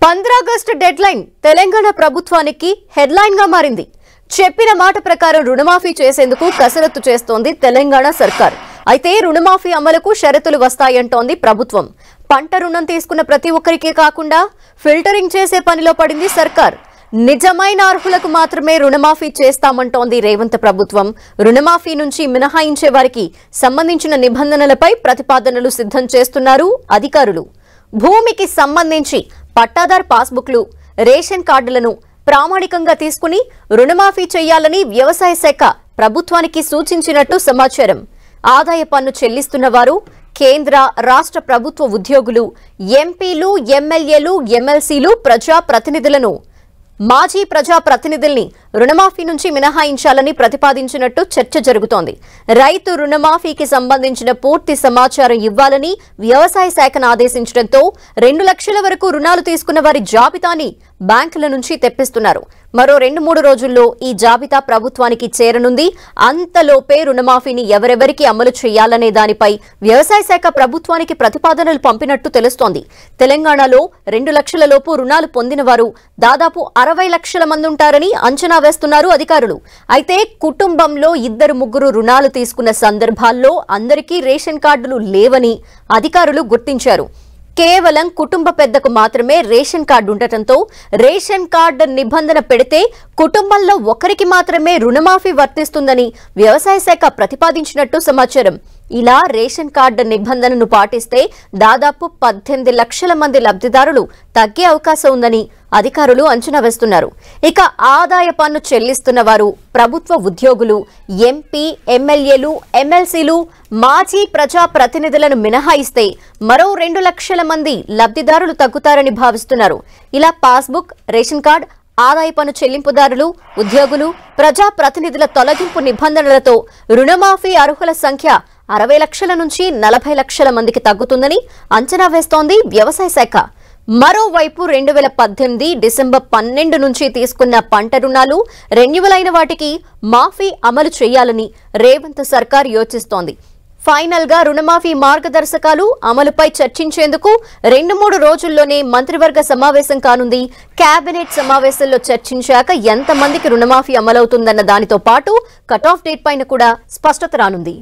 15 August dead line Telangana ప్రభుత్వానికి headline గా మారింది. చెప్పిన మాట ప్రకారం రుణమాఫీ చేసేందుకు కసరత్తు చేస్తోంది తెలంగాణ సర్కార్. అయితే రుణమాఫీ అమలుకు షరతులు వస్తాయంటోంది ప్రభుత్వం. పంట రుణం తీసుకున్న ప్రతి ఒక్కరికి కాకుండా ఫిల్టరింగ్ చేసే పనిలో పడింది సర్కార్. నిజమైన అర్హులకు మాత్రమే రుణమాఫీ చేస్తామంటోంది రేవంత్ ప్రభుత్వం. రుణమాఫీ నుంచి మినహాయించే వారికి సంబంధించిన నిబంధనలపై ప్రతిపాదనలు సిద్ధం చేస్తున్నారు అధికారులు. భూమికి సంబంధించి పట్టాదార్ పాస్బుక్లు, రేషన్ కార్డులను ప్రామాణికంగా తీసుకుని రుణమాఫీ చేయాలని వ్యవసాయ శాఖ ప్రభుత్వానికి సూచించినట్టు సమాచారం. ఆదాయ పన్ను చెల్లిస్తున్న వారు, కేంద్ర రాష్ట్ర ప్రభుత్వ ఉద్యోగులు, ఎంపీలు, ఎమ్మెల్యేలు, ఎమ్మెల్సీలు, ప్రజాప్రతినిధులను, మాజీ ప్రజాప్రతినిధుల్ని రుణమాఫీ నుంచి మినహాయించాలని ప్రతిపాదించినట్టు చర్చ జరుగుతోంది. రైతు రుణమాఫీకి సంబంధించిన పూర్తి సమాచారం ఇవ్వాలని వ్యవసాయ శాఖను ఆదేశించడంతో 2 లక్షల వరకు రుణాలు తీసుకున్న వారి జాబితాని బ్యాంకుల నుంచి తెప్పిస్తున్నారు. మరో 2-3 రోజుల్లో ఈ జాబితా ప్రభుత్వానికి చేరనుంది. అంతలోపే రుణమాఫీని ఎవరెవరికి అమలు చేయాలనే దానిపై వ్యవసాయ శాఖ ప్రభుత్వానికి ప్రతిపాదనలు పంపినట్టు తెలుస్తోంది. తెలంగాణలో 2 లక్షల లోపు రుణాలు పొందిన వారు దాదాపు 60 లక్షల మంది ఉంటారని అంచనా వేస్తున్నారు అధికారులు. అయితే కుటుంబంలో 2-3 రుణాలు తీసుకున్న సందర్భాల్లో అందరికీ రేషన్ కార్డులు లేవని అధికారులు గుర్తించారు. కేవలం కుటుంబ పెద్దకు మాత్రమే రేషన్ కార్డు ఉండటంతో రేషన్ కార్డు నిబంధన పెడితే కుటుంబంలో ఒకరికి మాత్రమే రుణమాఫీ వర్తిస్తుందని వ్యవసాయ శాఖ ప్రతిపాదించినట్టు సమాచారం. ఇలా రేషన్ కార్డు నిబంధనను పాటిస్తే దాదాపు 18 లక్షల మంది లబ్ధిదారులు తగ్గే అవకాశం ఉందని అధికారులు అంచనా వేస్తున్నారు. ఇక ఆదాయ పన్ను చెల్లిస్తున్న వారు, ప్రభుత్వ ఉద్యోగులు, ఎంపీ, ఎమ్మెల్యేలు, ఎమ్మెల్సీలు, మాజీ ప్రజాప్రతినిధులను మినహాయిస్తే మరో 2 లక్షల మంది లబ్ధిదారులు తగ్గుతారని భావిస్తున్నారు. ఇలా పాస్బుక్, రేషన్ కార్డు, ఆదాయ పన్ను చెల్లింపుదారులు, ఉద్యోగులు, ప్రజాప్రతినిధుల తొలగింపు నిబంధనలతో రుణమాఫీ అర్హుల సంఖ్య 60 లక్షల నుంచి 40 లక్షల మందికి తగ్గుతుందని అంచనా వేస్తోంది వ్యవసాయ శాఖ. మరోవైపు 2018 డిసెంబర్ 12 నుంచి తీసుకున్న పంట రుణాలు రెన్యువల్ అయిన వాటికి మాఫీ అమలు చేయాలని రేవంత్ సర్కార్ యోచిస్తోంది. ఫైనల్ గా రుణమాఫీ మార్గదర్శకాలు అమలుపై చర్చించేందుకు 2-3 రోజుల్లోనే మంత్రివర్గ సమావేశం కానుంది. కేబినెట్ సమావేశంలో చర్చించాక ఎంతమందికి రుణమాఫీ అమలవుతుందన్న దానితో పాటు కట్ ఆఫ్ డేట్ పైన కూడా స్పష్టత రానుంది.